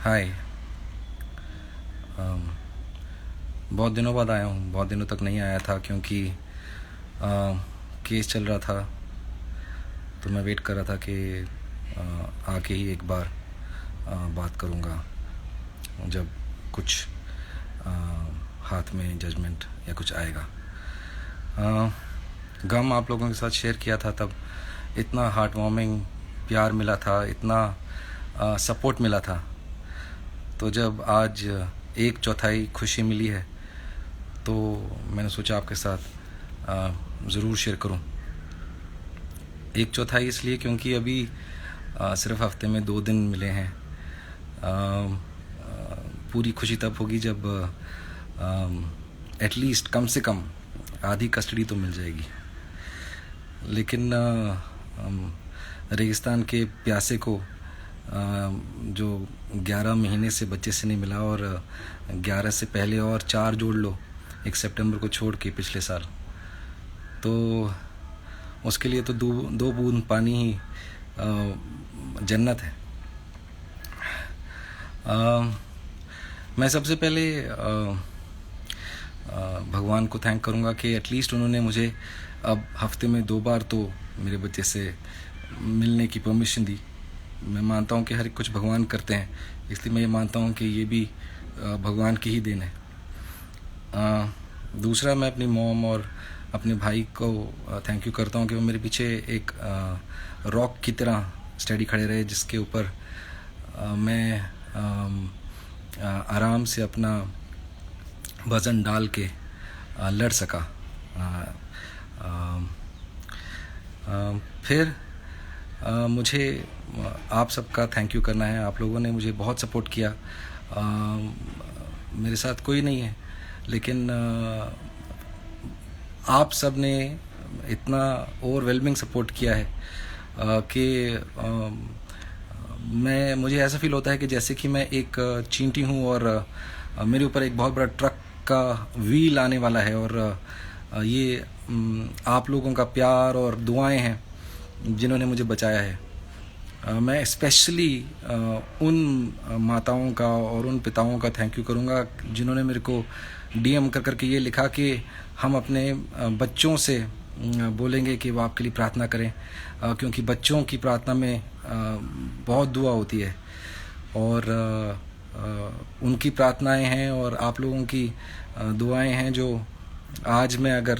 हाय। अम, बहुत दिनों बाद आया हूँ। बहुत दिनों तक नहीं आया था क्योंकि केस चल रहा था, तो मैं वेट कर रहा था कि आके ही एक बार बात करूँगा जब कुछ अ, हाथ में जजमेंट या कुछ आएगा। गम आप लोगों के साथ शेयर किया था, तब इतना हार्ट वार्मिंग प्यार मिला था, इतना सपोर्ट मिला था। तो जब आज 1/4 खुशी मिली है, तो मैंने सोचा आपके साथ ज़रूर शेयर करूं। 1/4 इसलिए क्योंकि अभी सिर्फ हफ्ते में 2 दिन मिले हैं। पूरी खुशी तब होगी जब एटलीस्ट कम से कम आधी कस्टडी तो मिल जाएगी। लेकिन रेगिस्तान के प्यासे को जो 11 महीने से बच्चे से नहीं मिला, और 11 से पहले और 4 जोड़ लो 1 सितंबर को छोड़ के पिछले साल, तो उसके लिए तो दो बूंद पानी ही जन्नत है। मैं सबसे पहले भगवान को थैंक करूँगा कि एटलीस्ट उन्होंने मुझे अब हफ्ते में 2 बार तो मेरे बच्चे से मिलने की परमिशन दी। मैं मानता हूँ कि हर कुछ भगवान करते हैं, इसलिए मैं ये मानता हूँ कि ये भी भगवान की ही देन है। दूसरा, मैं अपनी मॉम और अपने भाई को थैंक यू करता हूँ कि वो मेरे पीछे एक रॉक की तरह स्टडी खड़े रहे, जिसके ऊपर मैं आराम से अपना वज़न डाल के लड़ सका। फिर मुझे आप सबका थैंक यू करना है। आप लोगों ने मुझे बहुत सपोर्ट किया। मेरे साथ कोई नहीं है, लेकिन आप सब ने इतना ओवरवेलमिंग सपोर्ट किया है कि मुझे ऐसा फील होता है कि जैसे कि मैं एक चींटी हूँ और मेरे ऊपर एक बहुत बड़ा ट्रक का व्हील आने वाला है, और ये आप लोगों का प्यार और दुआएं हैं जिन्होंने मुझे बचाया है। मैं स्पेशली उन माताओं का और उन पिताओं का थैंक यू करूँगा जिन्होंने मेरे को DM कर करके ये लिखा कि हम अपने बच्चों से बोलेंगे कि वो आपके लिए प्रार्थना करें, क्योंकि बच्चों की प्रार्थना में बहुत दुआ होती है, और उनकी प्रार्थनाएं हैं और आप लोगों की दुआएं हैं जो आज मैं अगर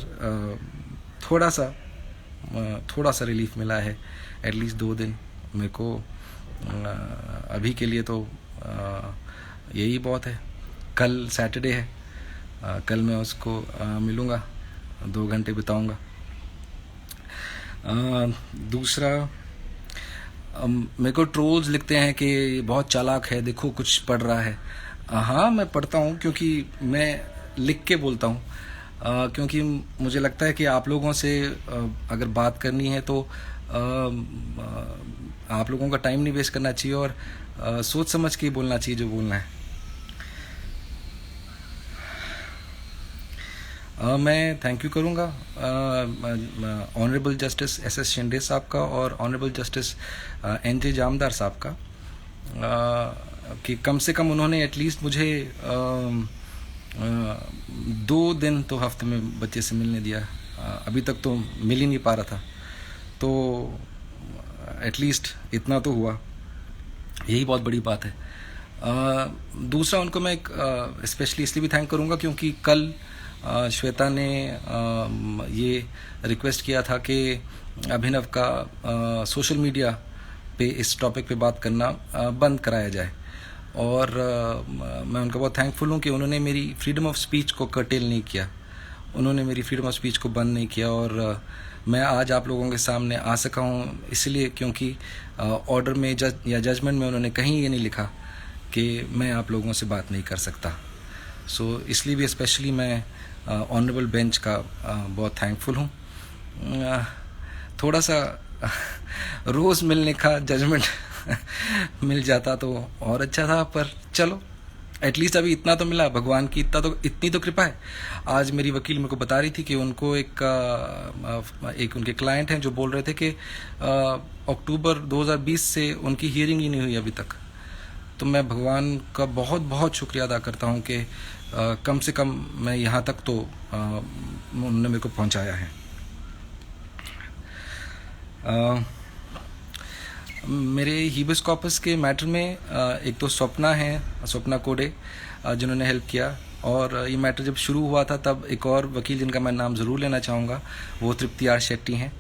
थोड़ा सा रिलीफ मिला है, एटलीस्ट 2 दिन मेरे को अभी के लिए तो यही बहुत है। कल सैटरडे है, कल मैं उसको मिलूँगा, 2 घंटे बिताऊँगा। दूसरा, मेरे को ट्रोल्स लिखते हैं कि बहुत चालाक है, देखो कुछ पढ़ रहा है। हाँ, मैं पढ़ता हूँ क्योंकि मैं लिख के बोलता हूँ, क्योंकि मुझे लगता है कि आप लोगों से अगर बात करनी है तो आप लोगों का टाइम नहीं वेस्ट करना चाहिए, और सोच समझ के बोलना चाहिए जो बोलना है। मैं थैंक यू करूँगा ऑनरेबल जस्टिस SS शिंदे साहब का और ऑनरेबल जस्टिस NJ जामदार साहब का, कि कम से कम उन्होंने एटलीस्ट मुझे 2 दिन तो हफ्ते में बच्चे से मिलने दिया। अभी तक तो मिल ही नहीं पा रहा था, तो एटलीस्ट इतना तो हुआ, यही बहुत बड़ी बात है। दूसरा, उनको मैं स्पेशली इसलिए भी थैंक करूँगा क्योंकि कल श्वेता ने ये रिक्वेस्ट किया था कि अभिनव का सोशल मीडिया पे इस टॉपिक पे बात करना बंद कराया जाए, और मैं उनका बहुत थैंकफुल हूँ कि उन्होंने मेरी फ्रीडम ऑफ स्पीच को कर्टेल नहीं किया, उन्होंने मेरी फ्रीडम ऑफ स्पीच को बंद नहीं किया, और मैं आज आप लोगों के सामने आ सका हूँ इसलिए क्योंकि ऑर्डर में या जजमेंट में उन्होंने कहीं ये नहीं लिखा कि मैं आप लोगों से बात नहीं कर सकता। सो इसलिए भी स्पेशली मैं ऑनरेबल बेंच का बहुत थैंकफुल हूँ। थोड़ा सा रोज़ मिलने का जजमेंट मिल जाता तो और अच्छा था, पर चलो एटलीस्ट अभी इतना तो मिला। भगवान की इतनी तो कृपा है। आज मेरी वकील मेरे को बता रही थी कि उनको एक उनके क्लाइंट हैं जो बोल रहे थे कि अक्टूबर 2020 से उनकी हियरिंग ही नहीं हुई अभी तक। तो मैं भगवान का बहुत बहुत शुक्रिया अदा करता हूँ कि कम से कम मैं यहाँ तक तो उन्होंने मेरे को पहुँचाया है। मेरे हीबिस कॉर्पस के मैटर में एक तो स्वप्ना कोडे जिन्होंने हेल्प किया, और ये मैटर जब शुरू हुआ था तब एक और वकील जिनका मैं नाम ज़रूर लेना चाहूँगा, वो तृप्ति आर शेट्टी हैं।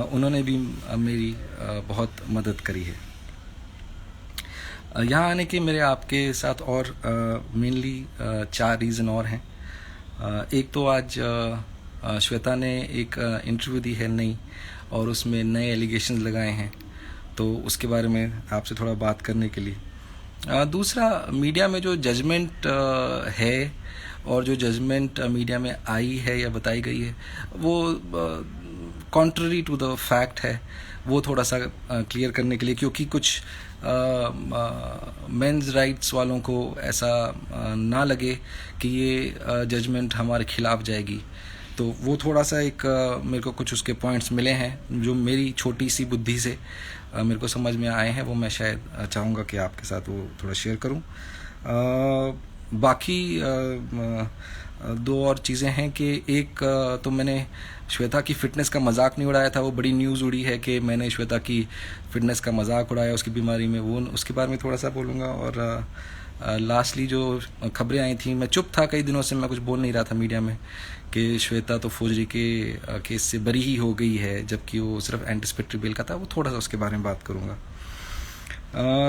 उन्होंने भी मेरी बहुत मदद करी है। यहाँ आने के मेरे आपके साथ और मेनली 4 रीज़न और हैं। एक तो आज श्वेता ने एक इंटरव्यू दी है नई, और उसमें नए एलिगेशंस लगाए हैं, तो उसके बारे में आपसे थोड़ा बात करने के लिए। दूसरा, मीडिया में जो जजमेंट है और जो जजमेंट मीडिया में आई है या बताई गई है वो कॉन्ट्ररी टू द फैक्ट है, वो थोड़ा सा क्लियर करने के लिए, क्योंकि कुछ मेंस राइट्स वालों को ऐसा ना लगे कि ये जजमेंट हमारे खिलाफ जाएगी। तो वो थोड़ा सा एक मेरे को कुछ उसके पॉइंट्स मिले हैं जो मेरी छोटी सी बुद्धि से मेरे को समझ में आए हैं, वो मैं शायद चाहूँगा कि आपके साथ वो थोड़ा शेयर करूँ। बाकी 2 और चीज़ें हैं कि एक तो मैंने श्वेता की फ़िटनेस का मजाक नहीं उड़ाया था, वो बड़ी न्यूज़ उड़ी है कि मैंने श्वेता की फ़िटनेस का मजाक उड़ाया उसकी बीमारी में, वो उसके बारे में थोड़ा सा बोलूँगा। और लास्टली जो खबरें आई थी, मैं चुप था कई दिनों से, मैं कुछ बोल नहीं रहा था मीडिया में, कि श्वेता तो फौजरी के केस से बरी ही हो गई है, जबकि वो सिर्फ एंटिसिपेटरी बेल का था, वो थोड़ा सा उसके बारे में बात करूँगा।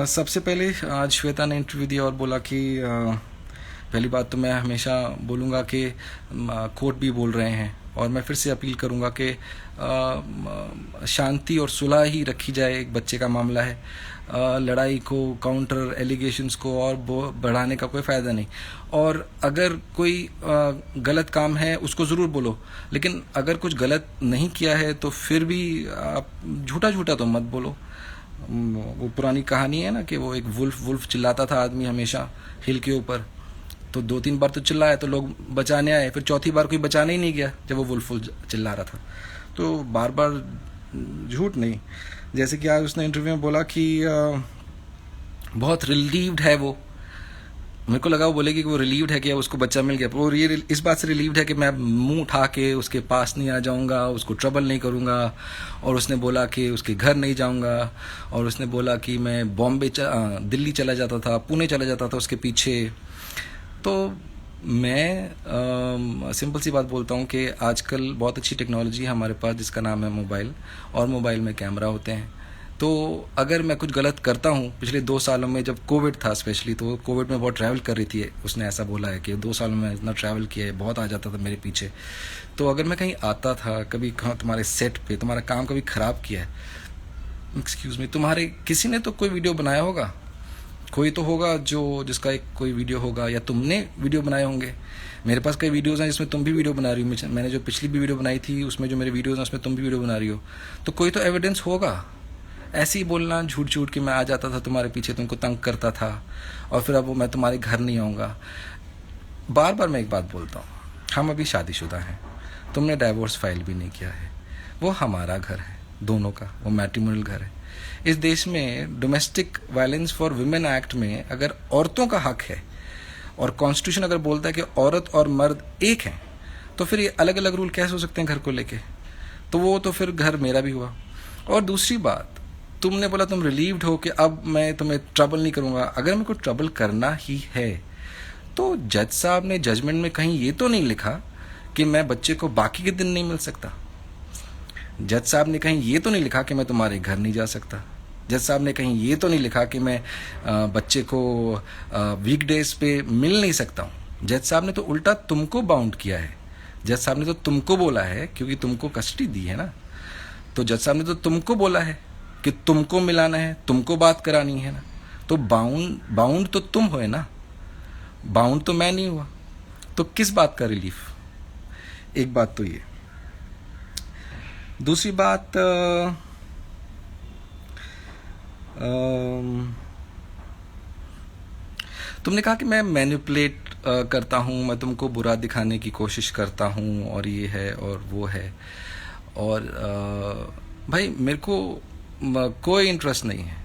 सबसे पहले आज श्वेता ने इंटरव्यू दिया और बोला कि पहली बात तो मैं हमेशा बोलूँगा कि कोर्ट भी बोल रहे हैं, और मैं फिर से अपील करूँगा कि शांति और सुलह ही रखी जाए। एक बच्चे का मामला है, लड़ाई को, काउंटर एलिगेशंस को और बढ़ाने का कोई फ़ायदा नहीं। और अगर कोई गलत काम है उसको ज़रूर बोलो, लेकिन अगर कुछ गलत नहीं किया है तो फिर भी आप झूठा तो मत बोलो। वो पुरानी कहानी है ना कि वो एक वुल्फ चिल्लाता था आदमी हमेशा हिल के ऊपर, तो 2-3 बार तो चिल्लाया तो लोग बचाने आए, फिर चौथी बार कोई बचाने ही नहीं गया जब वो वुल्फ चिल्ला रहा था। तो बार बार झूठ नहीं। जैसे कि आज उसने इंटरव्यू में बोला कि बहुत रिलीव्ड है वो, मेरे को लगा वो बोलेगी कि वो रिलीव्ड है कि उसको बच्चा मिल गया, पर वो इस बात से रिलीव्ड है कि मैं मुंह उठा के उसके पास नहीं आ जाऊंगा, उसको ट्रबल नहीं करूंगा। और उसने बोला कि उसके घर नहीं जाऊंगा, और उसने बोला कि मैं दिल्ली चला जाता था, पुणे चला जाता था उसके पीछे। तो मैं सिंपल सी बात बोलता हूँ कि आजकल बहुत अच्छी टेक्नोलॉजी है हमारे पास जिसका नाम है मोबाइल, और मोबाइल में कैमरा होते हैं। तो अगर मैं कुछ गलत करता हूँ, पिछले 2 सालों में जब कोविड था स्पेशली, तो कोविड में बहुत ट्रैवल कर रही थी, उसने ऐसा बोला है कि 2 सालों में इतना ट्रैवल किया है, बहुत आ जाता था मेरे पीछे। तो अगर मैं कहीं आता था, कभी कहाँ तुम्हारे सेट पे तुम्हारा काम कभी ख़राब किया है, एक्सक्यूज़ मी, तुम्हारे किसी ने तो कोई वीडियो बनाया होगा, कोई तो होगा जिसका एक कोई वीडियो होगा, या तुमने वीडियो बनाए होंगे। मेरे पास कई वीडियोज़ हैं जिसमें तुम भी वीडियो बना रही हो, मैंने जो पिछली भी वीडियो बनाई थी उसमें जो मेरे वीडियोज़ हैं उसमें तुम भी वीडियो बना रही हो, तो कोई तो एविडेंस होगा। ऐसे ही बोलना झूठ कि मैं आ जाता था तुम्हारे पीछे, तुमको तंग करता था, और फिर अब मैं तुम्हारे घर नहीं आऊँगा। बार बार मैं एक बात बोलता हूँ, हम अभी शादीशुदा हैं, तुमने डाइवोर्स फाइल भी नहीं किया है, वो हमारा घर है दोनों का, वो मैट्रिमोनियल घर है। इस देश में domestic violence for women act में अगर औरतों का हक है, और कॉन्स्टिट्यूशन अगर बोलता है कि औरत और मर्द एक हैं, तो फिर ये अलग अलग रूल कैसे हो सकते हैं घर को लेके? तो वो तो फिर घर मेरा भी हुआ। और दूसरी बात, तुमने बोला तुम रिलीव्ड हो कि अब मैं तुम्हें ट्रबल नहीं करूँगा। अगर मेरे को ट्रबल करना ही है तो जज साहब ने जजमेंट में कहीं ये तो नहीं लिखा कि मैं बच्चे को बाकी के दिन नहीं मिल सकता। जज साहब ने कहीं ये तो नहीं लिखा कि मैं तुम्हारे घर नहीं जा सकता। जज साहब ने कहीं ये तो नहीं लिखा कि मैं बच्चे को वीकडेज पे मिल नहीं सकता हूँ। जज साहब ने तो उल्टा तुमको बाउंड किया है। जज साहब ने तो तुमको बोला है, क्योंकि तुमको कस्टडी दी है ना, तो जज साहब ने तो तुमको बोला है कि तुमको मिलाना है, तुमको बात करानी है ना। तो बाउंड तो तुम हो ना, बाउंड तो मैं नहीं हुआ। तो किस बात का रिलीफ? एक बात तो ये। दूसरी बात, तुमने कहा कि मैं मैनिपुलेट करता हूँ, मैं तुमको बुरा दिखाने की कोशिश करता हूँ, और ये है और वो है। और भाई मेरे को कोई इंटरेस्ट नहीं है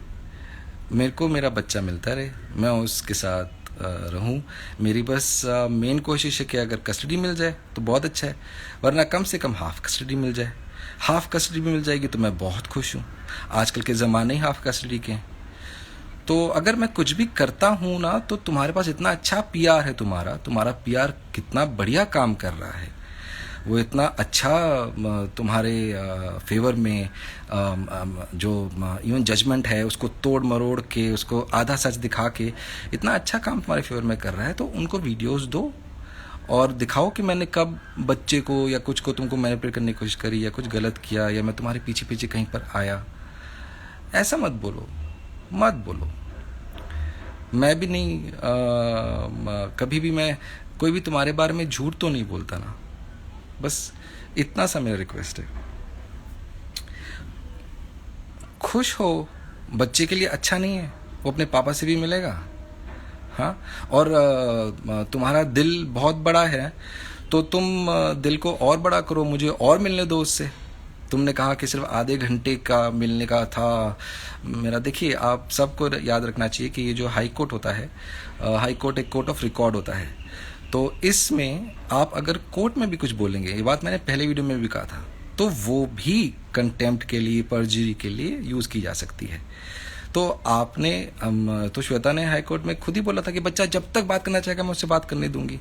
मेरे को मेरा बच्चा मिलता रहे, मैं उसके साथ रहूं। मेरी बस मेन कोशिश है कि अगर कस्टडी मिल जाए तो बहुत अच्छा है, वरना कम से कम हाफ कस्टडी मिल जाए। हाफ कस्टडी भी मिल जाएगी तो मैं बहुत खुश हूँ। आजकल के ज़माने ही हाफ कस्टडी के हैं। तो अगर मैं कुछ भी करता हूँ ना, तो तुम्हारे पास इतना अच्छा पीआर है, तुम्हारा पीआर कितना बढ़िया काम कर रहा है, वो इतना अच्छा तुम्हारे फेवर में जो इवन जजमेंट है उसको तोड़ मरोड़ के, उसको आधा सच दिखा के इतना अच्छा काम तुम्हारे फेवर में कर रहा है। तो उनको वीडियोस दो और दिखाओ कि मैंने कब बच्चे को या कुछ को तुमको मैनिपुलेट करने की कोशिश करी या कुछ गलत किया या मैं तुम्हारे पीछे पीछे कहीं पर आया। ऐसा मत बोलो, मत बोलो। मैं भी नहीं कभी भी मैं कोई भी तुम्हारे बारे में झूठ तो नहीं बोलता ना। बस इतना सा मेरा रिक्वेस्ट है। खुश हो, बच्चे के लिए अच्छा नहीं है, वो अपने पापा से भी मिलेगा। हाँ, और तुम्हारा दिल बहुत बड़ा है तो तुम दिल को और बड़ा करो, मुझे और मिलने दो उससे। तुमने कहा कि सिर्फ आधे घंटे का मिलने का था मेरा। देखिए, आप सबको याद रखना चाहिए कि ये जो हाई कोर्ट होता है, हाई कोर्ट एक कोर्ट ऑफ रिकॉर्ड होता है। तो इसमें आप अगर कोर्ट में भी कुछ बोलेंगे, ये बात मैंने पहले वीडियो में भी कहा था, तो वो भी कंटेम्प्ट के लिए, परजुरी के लिए यूज़ की जा सकती है। तो आपने तो श्वेता ने हाई कोर्ट में खुद ही बोला था कि बच्चा जब तक बात करना चाहेगा मैं उससे बात करने दूंगी।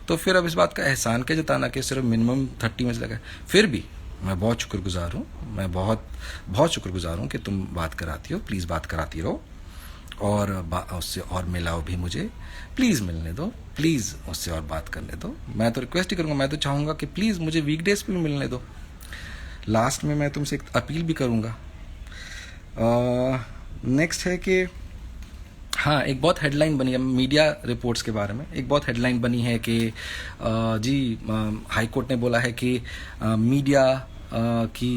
तो फिर अब इस बात का एहसान क्या जताना कि सिर्फ मिनिमम 30 मिनट लगा। फिर भी मैं बहुत शुक्रगुजार हूँ, मैं बहुत बहुत शुक्रगुजार हूँ कि तुम बात कराती हो। प्लीज़ बात कराती रहो और उससे और मिलाओ भी मुझे। प्लीज़ मिलने दो, प्लीज़ उससे और बात करने दो। मैं तो रिक्वेस्ट ही करूँगा, मैं तो चाहूँगा कि प्लीज़ मुझे वीकडेज पे भी मिलने दो। लास्ट में मैं तुमसे एक अपील भी करूँगा। नेक्स्ट है कि हाँ, एक बहुत हेडलाइन बनी है मीडिया रिपोर्ट्स के बारे में। एक बहुत हेडलाइन बनी है कि जी हाई कोर्ट ने बोला है कि मीडिया की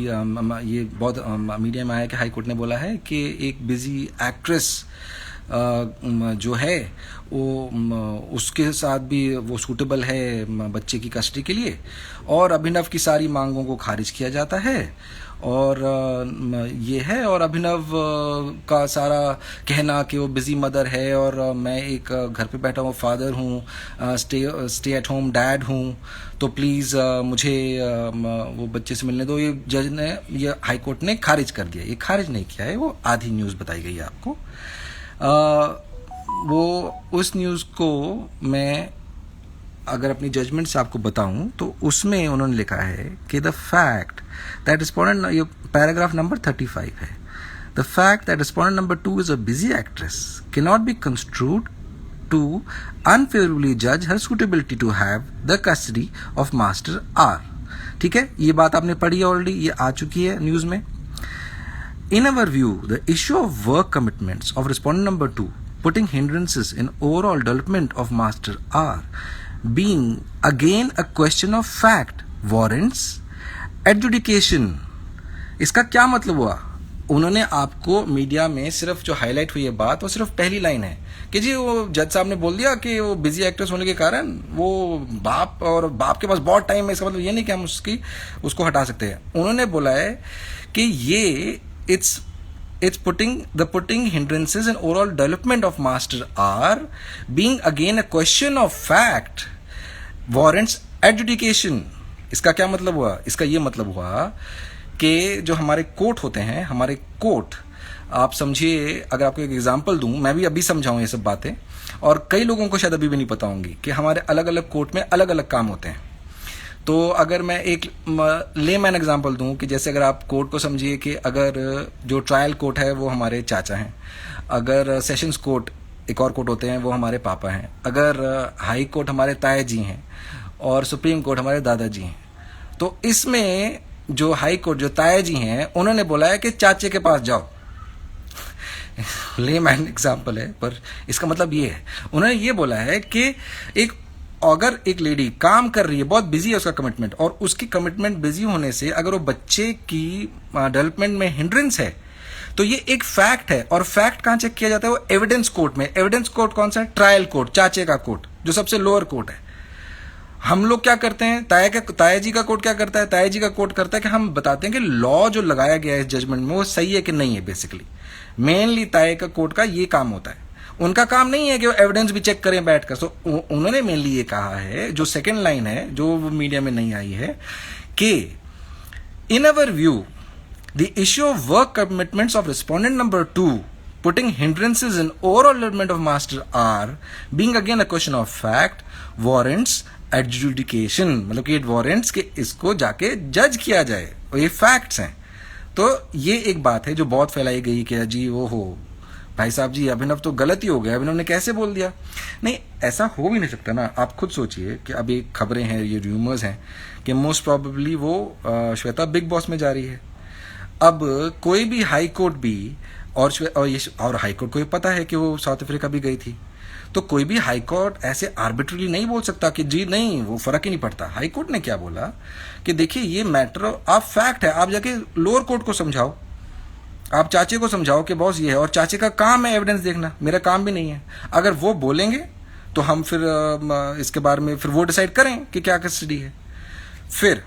ये बहुत मीडिया में आया कि हाई कोर्ट ने बोला है कि एक बिजी एक्ट्रेस जो है वो उसके साथ भी वो सूटेबल है बच्चे की कस्टडी के लिए, और अभिनव की सारी मांगों को खारिज किया जाता है। और ये है, और अभिनव का सारा कहना कि वो बिजी मदर है और मैं एक घर पे बैठा हुआ फादर हूँ, स्टे एट होम डैड हूँ, तो प्लीज़ मुझे वो बच्चे से मिलने दो। ये जज ने, ये हाई कोर्ट ने खारिज कर दिया। ये खारिज नहीं किया है, वो आधी न्यूज़ बताई गई है आपको। वो उस न्यूज़ को मैं अगर अपनी जजमेंट से आपको बताऊं तो उसमें उन्होंने लिखा है कि द फैक्ट दैट रिस्पोंडेंट, ये पैराग्राफ नंबर 35 है, the fact that respondent number 2 is a busy actress can not be construed to unfavourably जज her suitability to have the custody of master R. ठीक है, ये बात आपने पढ़ी ऑलरेडी, ये आ चुकी है न्यूज में। In our view, the issue of work commitments of respondent number 2 putting hindrances in overall development of master R being again a question of fact warrants adjudication। इसका क्या मतलब हुआ? उन्होंने आपको मीडिया में सिर्फ जो हाईलाइट हुई है बात, वो सिर्फ पहली लाइन है कि जी वो जज साहब ने बोल दिया कि वो बिजी एक्ट्रेस होने के कारण वो बाप, और बाप के पास बहुत टाइम है, इसका मतलब ये नहीं कि हम उसको हटा सकते हैं। उन्होंने बोला है कि ये it's putting hindrances in overall development of master R being again a question of fact warrants adjudication। इसका क्या मतलब हुआ? इसका ये मतलब हुआ कि जो हमारे कोर्ट होते हैं, हमारे कोर्ट, आप समझिए, अगर आपको एक एग्जांपल दूं, मैं भी अभी समझाऊं ये सब बातें, और कई लोगों को शायद अभी भी नहीं पता होंगी कि हमारे अलग अलग कोर्ट में अलग अलग काम होते हैं। तो अगर मैं एक लेमैन एग्जांपल दूं कि जैसे अगर आप कोर्ट को समझिए कि अगर जो ट्रायल कोर्ट है वो हमारे चाचा हैं, अगर सेशंस कोर्ट एक और कोर्ट होते हैं वो हमारे पापा हैं, अगर हाई कोर्ट हमारे ताया जी हैं, और सुप्रीम कोर्ट हमारे दादाजी हैं। तो इसमें जो हाई कोर्ट, जो ताया जी हैं, उन्होंने बोला है कि चाचे के पास जाओ। लेमैन एग्जांपल है, पर इसका मतलब ये है, उन्होंने ये बोला है कि अगर एक लेडी काम कर रही है, बहुत बिजी है उसका कमिटमेंट, और उसकी कमिटमेंट बिजी होने से अगर वो बच्चे की डेवलपमेंट में हिंड्रेंस है, तो ये एक फैक्ट है। और फैक्ट कहां चेक किया जाता है? वो एविडेंस कोर्ट में। एविडेंस कोर्ट कौन सा है? ट्रायल कोर्ट, चाचे का कोर्ट, जो सबसे लोअर कोर्ट है। हम लोग क्या करते हैं, ताया जी का कोर्ट क्या करता है? ताया जी का कोर्ट करता है कि हम बताते हैं कि लॉ जो लगाया गया है इस जजमेंट में वो सही है कि नहीं है। बेसिकली मेनली ताए का कोर्ट का ये काम होता है। उनका काम नहीं है कि वो एविडेंस भी चेक करें बैठकर। सो उन्होंने मेनली ये कहा है, जो सेकंड लाइन है जो मीडिया में नहीं आई है, कि in our view the issue of work commitments of respondent number 2 putting hindrances in overall development of master R being again a question of fact warrants adjudication। मतलब कि warrants के इसको जाके जज किया जाए, और ये फैक्ट्स हैं। तो ये एक बात है जो बहुत फैलाई गई कि जी वो हो भाई साहब जी अभिनव तो गलत ही हो गया, अभिनव ने कैसे बोल दिया। नहीं, ऐसा हो भी नहीं सकता ना। आप खुद सोचिए कि अभी खबरें हैं, ये र्यूमर्स हैं कि मोस्ट प्रोबेबली वो श्वेता बिग बॉस में जा रही है। अब कोई भी हाई कोर्ट भी और हाई कोर्ट को ये पता है कि वो साउथ अफ्रीका भी गई थी, तो कोई भी हाई कोर्ट ऐसे आर्बिट्रली नहीं बोल सकता कि जी नहीं वो फर्क ही नहीं पड़ता। हाई कोर्ट ने क्या बोला कि देखिए ये मैटर आप फैक्ट है, आप जाके लोअर कोर्ट को समझाओ, आप चाचे को समझाओ कि बॉस ये है, और चाचे का काम है एविडेंस देखना, मेरा काम भी नहीं है। अगर वो बोलेंगे तो हम फिर इसके बारे में फिर वो डिसाइड करें कि क्या कस्टडी है। फिर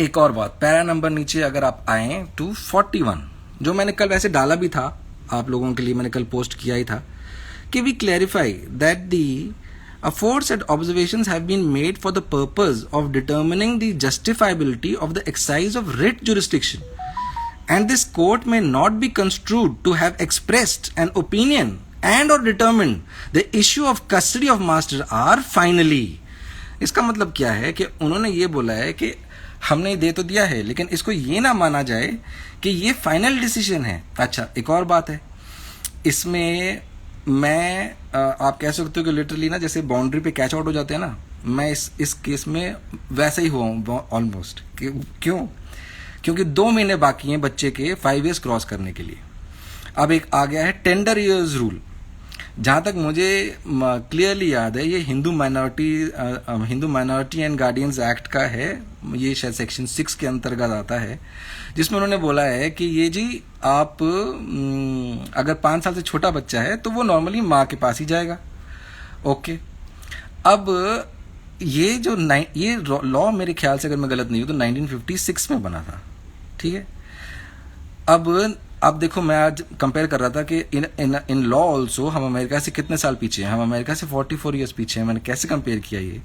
एक और बात, पैरा नंबर नीचे अगर आप आए टू 41, जो मैंने कल वैसे डाला भी था आप लोगों के लिए, मैंने कल पोस्ट किया ही था कि we clarify that the aforesaid observations have been made for the purpose of determining the justifiability of the exercise of writ jurisdiction, and this court may not be construed to have expressed an opinion and or determined the issue of custody of master R finally। इसका मतलब क्या है कि उन्होंने ये बोला है कि हमने दे तो दिया है, लेकिन इसको ये ना माना जाए कि ये फाइनल डिसीजन है। अच्छा, एक और बात है इसमें, मैं आप कह सकते हो कि लिटरली ना जैसे बाउंड्री पे कैच आउट हो जाते हैं ना, मैं इस केस में वैसा ही हुआ हूँ ऑलमोस्ट। क्यों? क्योंकि 2 महीने बाकी हैं बच्चे के 5 ईयर्स क्रॉस करने के लिए। अब एक आ गया है टेंडर ईयर्स रूल। जहाँ तक मुझे क्लियरली याद है, ये Hindu minority and guardians act का है, ये शायद सेक्शन 6 के अंतर्गत आता है, जिसमें उन्होंने बोला है कि ये जी आप अगर 5 साल से छोटा बच्चा है तो वो नॉर्मली माँ के पास ही जाएगा। ओके, अब ये जो ये लॉ मेरे ख्याल से अगर मैं गलत नहीं हूँ तो 1956 में बना था, ठीक है। अब देखो, मैं आज कंपेयर कर रहा था कि इन लॉ ऑल्सो हम अमेरिका से कितने साल पीछे हैं। हम अमेरिका से 44 ईयर्स पीछे हैं। मैंने कैसे कंपेयर किया ये,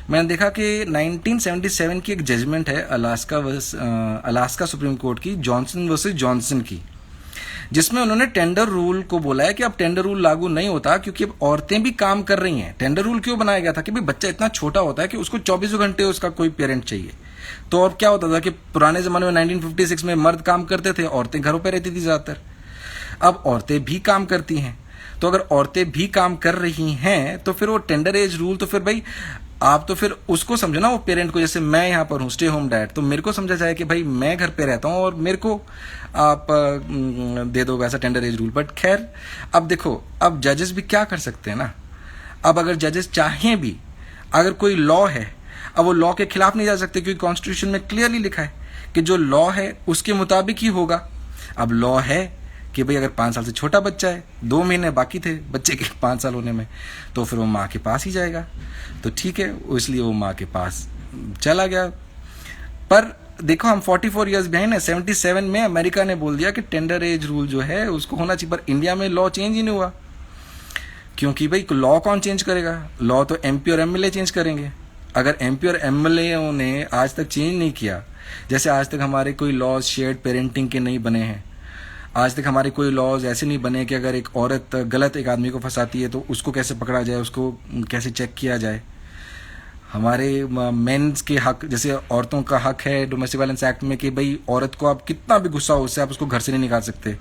मैंने देखा कि 1977 की एक जजमेंट है अलास्का सुप्रीम कोर्ट की, जॉनसन वर्सेस जॉनसन की, जिसमें उन्होंने टेंडर रूल को बोला है कि अब टेंडर रूल लागू नहीं होता क्योंकि अब औरतें भी काम कर रही हैं। टेंडर रूल क्यों बनाया गया था कि भाई बच्चा इतना छोटा होता है कि उसको 24 घंटे उसका कोई पेरेंट चाहिए। तो अब क्या होता था कि पुराने जमाने में 1956 में मर्द काम करते थे, औरतें घरों पे रहती थी ज्यादातर। अब औरतें भी काम करती हैं, तो अगर औरतें भी काम कर रही हैं तो फिर वो टेंडर एज रूल, तो फिर भाई आप तो फिर उसको समझो ना, वो पेरेंट को। जैसे मैं यहाँ पर हूँ स्टे होम डैड, तो मेरे को समझा जाए कि भाई मैं घर पे रहता हूँ और मेरे को आप दे दो वैसा टेंडर एज रूल। बट खैर, अब देखो, अब जजेस भी क्या कर सकते हैं ना। अब अगर जजेस चाहें भी, अगर कोई लॉ है, अब वो लॉ के खिलाफ नहीं जा सकते क्योंकि कॉन्स्टिट्यूशन में क्लियरली लिखा है कि जो लॉ है उसके मुताबिक ही होगा। अब लॉ है कि भाई अगर 5 साल से छोटा बच्चा है, 2 महीने बाकी थे बच्चे के 5 साल होने में, तो फिर वो माँ के पास ही जाएगा। तो ठीक है, इसलिए वो माँ के पास चला गया। पर देखो, हम 44 ईयर्स बिहाइंड है। 77 में अमेरिका ने बोल दिया कि टेंडर एज रूल जो है उसको होना चाहिए, पर इंडिया में लॉ चेंज ही नहीं हुआ। क्योंकि भाई लॉ कौन चेंज करेगा? लॉ तो एमपी और एमएलए चेंज करेंगे। अगर एमपी और एमएलए ने आज तक चेंज नहीं किया, जैसे आज तक हमारे कोई लॉज शेयर्ड पेरेंटिंग के नहीं बने हैं, आज तक हमारे कोई लॉज ऐसे नहीं बने कि अगर एक औरत गलत एक आदमी को फंसाती है तो उसको कैसे पकड़ा जाए, उसको कैसे चेक किया जाए। हमारे मेंस के हक, जैसे औरतों का हक है डोमेस्टिक वायलेंस एक्ट में कि भाई औरत को आप कितना भी गुस्सा हो उससे आप उसको घर से नहीं निकाल सकते,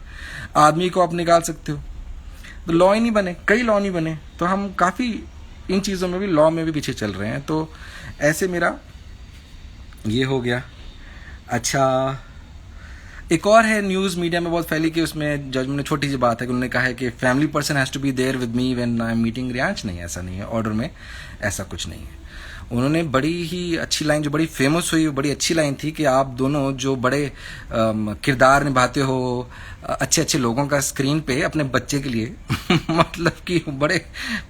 आदमी को आप निकाल सकते हो। तो लॉ ही नहीं बने, कई लॉ नहीं बने, तो हम काफ़ी इन चीज़ों में भी, लॉ में भी पीछे चल रहे हैं। तो ऐसे मेरा ये हो गया। अच्छा, एक और है न्यूज़ मीडिया में बहुत फैली कि उसमें जज ने छोटी सी बात है कि उन्होंने कहा है कि family person has to be there with me when I am meeting Riyansh. नहीं, ऐसा नहीं है, ऑर्डर में ऐसा कुछ नहीं है। उन्होंने बड़ी ही अच्छी लाइन, जो बड़ी फेमस हुई, बड़ी अच्छी लाइन थी कि आप दोनों जो बड़े किरदार निभाते हो अच्छे अच्छे लोगों का स्क्रीन पे अपने बच्चे के लिए मतलब कि बड़े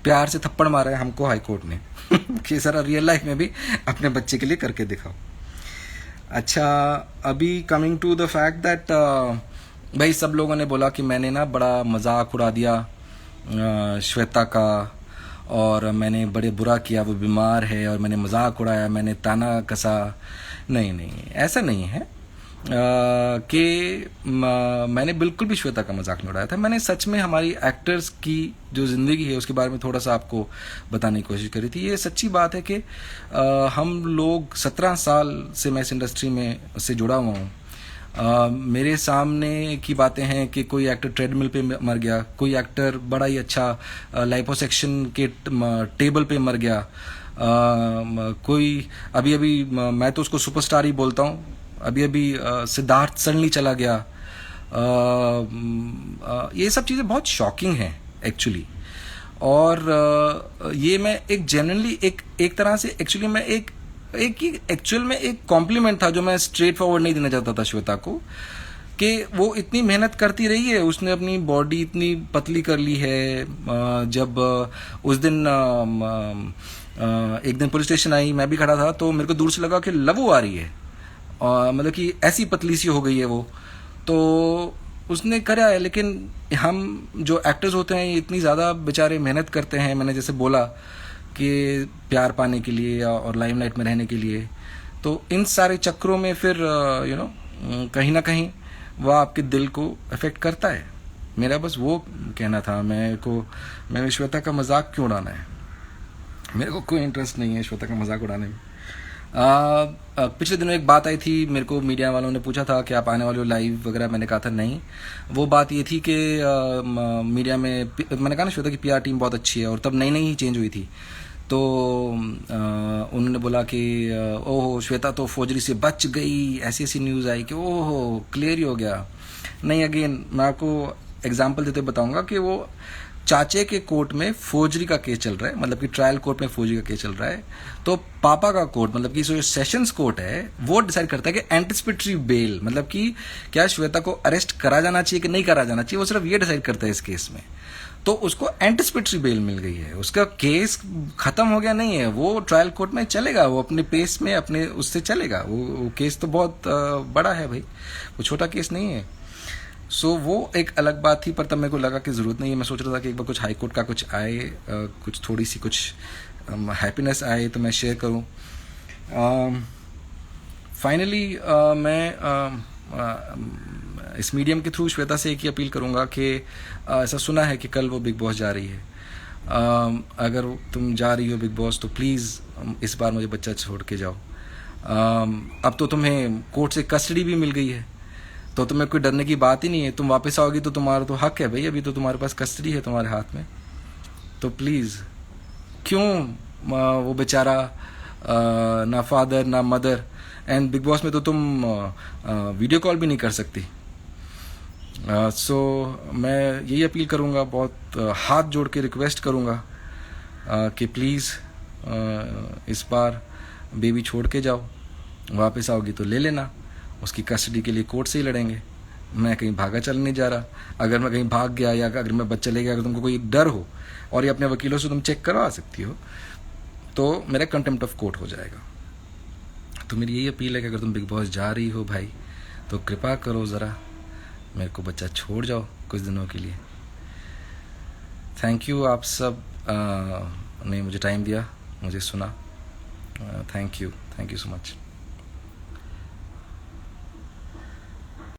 प्यार से थप्पड़ मारा है हमको हाई कोर्ट ने कि सर रियल लाइफ में भी अपने बच्चे के लिए करके दिखाओ। अच्छा, अभी coming to the fact that भाई सब लोगों ने बोला कि मैंने ना बड़ा मजाक उड़ा दिया श्वेता का, और मैंने बड़े बुरा किया, वो बीमार है और मैंने मजाक उड़ाया, मैंने ताना कसा। नहीं नहीं, ऐसा नहीं है कि मैंने बिल्कुल भी श्वेता का मजाक नहीं उड़ाया था। मैंने सच में हमारी एक्टर्स की जो ज़िंदगी है उसके बारे में थोड़ा सा आपको बताने की कोशिश करी थी। ये सच्ची बात है कि हम लोग 17 साल से मैं इस इंडस्ट्री में से जुड़ा हुआ हूँ। मेरे सामने की बातें हैं कि कोई एक्टर ट्रेडमिल पे मर गया, कोई एक्टर बड़ा ही अच्छा लाइपोसेक्शन के टेबल पे मर गया, कोई अभी अभी मैं तो उसको सुपरस्टार ही बोलता हूँ, अभी अभी सिद्धार्थ सडनली चला गया। ये सब चीज़ें बहुत शॉकिंग हैं एक्चुअली। और ये मैं एक जेन्युइनली एक तरह से एक्चुअली मैं एक एक्चुअल में एक कॉम्प्लीमेंट था जो मैं स्ट्रेट फॉरवर्ड नहीं देना चाहता था श्वेता को, कि वो इतनी मेहनत करती रही है, उसने अपनी बॉडी इतनी पतली कर ली है। जब उस दिन एक दिन पुलिस स्टेशन आई, मैं भी खड़ा था, तो मेरे को दूर से लगा कि लवू आ रही है, मतलब कि ऐसी पतली सी हो गई है वो। तो उसने करा है, लेकिन हम जो एक्टर्स होते हैं इतनी ज़्यादा बेचारे मेहनत करते हैं, मैंने जैसे बोला कि प्यार पाने के लिए और लाइमलाइट में रहने के लिए। तो इन सारे चक्रों में फिर कहीं ना कहीं वह आपके दिल को अफेक्ट करता है। मेरा बस वो कहना था। मैं श्वेता का मजाक क्यों उड़ाना है, मेरे को कोई इंटरेस्ट नहीं है श्वेता का मजाक उड़ाने में। पिछले दिनों एक बात आई थी, मेरे को मीडिया वालों ने पूछा था कि आप आने वाले हो लाइव वगैरह, मैंने कहा था नहीं। वो बात ये थी कि मीडिया में मैंने कहा ना श्वेता की पीआर टीम बहुत अच्छी है, और तब नई नई ही चेंज हुई थी। तो उन्होंने बोला कि ओहो श्वेता तो फौजरी से बच गई, ऐसी ऐसी न्यूज़ आई कि ओहो क्लियर ही हो गया। नहीं, अगेन मैं आपको एग्जाम्पल देते बताऊंगा कि वो चाचे के कोर्ट में फौजरी का केस चल रहा है, मतलब कि ट्रायल कोर्ट में फौजरी का केस चल रहा है। तो पापा का कोर्ट, मतलब कि जो सेशंस कोर्ट है, वो डिसाइड करता है कि एंटिसिपेटरी बेल, मतलब कि क्या श्वेता को अरेस्ट करा जाना चाहिए कि नहीं करा जाना चाहिए, वो सिर्फ ये डिसाइड करता है इस केस में। तो उसको एंटिसिपेटरी बेल मिल गई है, उसका केस खत्म हो गया नहीं है, वो ट्रायल कोर्ट में चलेगा, वो अपने पेस में अपने उससे चलेगा। वो केस तो बहुत बड़ा है भाई, वो छोटा केस नहीं है। सो वो एक अलग बात थी, पर तब मेरे को लगा कि ज़रूरत नहीं है। मैं सोच रहा था कि एक बार कुछ हाई कोर्ट का कुछ आए, कुछ थोड़ी सी कुछ हैप्पीनेस आए तो मैं शेयर करूं। फाइनली मैं इस मीडियम के थ्रू श्वेता से एक ही अपील करूंगा कि ऐसा सुना है कि कल वो बिग बॉस जा रही है। अगर तुम जा रही हो बिग बॉस तो प्लीज़ इस बार मुझे बच्चा छोड़ के जाओ। अब तो तुम्हें कोर्ट से कस्टडी भी मिल गई है, तो तुम्हें कोई डरने की बात ही नहीं है। तुम वापस आओगी तो तुम्हारा तो हक है भाई, अभी तो तुम्हारे पास कस्टडी है तुम्हारे हाथ में। तो प्लीज़ क्यों वो बेचारा ना फादर ना मदर, एंड बिग बॉस में तो तुम वीडियो कॉल भी नहीं कर सकती। सो मैं यही अपील करूँगा, बहुत हाथ जोड़ के रिक्वेस्ट करूँगा कि प्लीज़ इस बार बेबी छोड़ के जाओ। वापस आओगी तो ले लेना, उसकी कस्टडी के लिए कोर्ट से ही लड़ेंगे। मैं कहीं भागा चल नहीं जा रहा। अगर मैं कहीं भाग गया या अगर मैं बच्चा ले गया, अगर तुमको कोई डर हो और ये अपने वकीलों से तुम चेक करवा सकती हो, तो मेरा कंटेम्प्ट ऑफ कोर्ट हो जाएगा। तो मेरी यही अपील है कि अगर तुम बिग बॉस जा रही हो भाई, तो कृपा करो ज़रा मेरे को बच्चा छोड़ जाओ कुछ दिनों के लिए। थैंक यू, आप सब ने मुझे टाइम दिया, मुझे सुना। Thank you so much.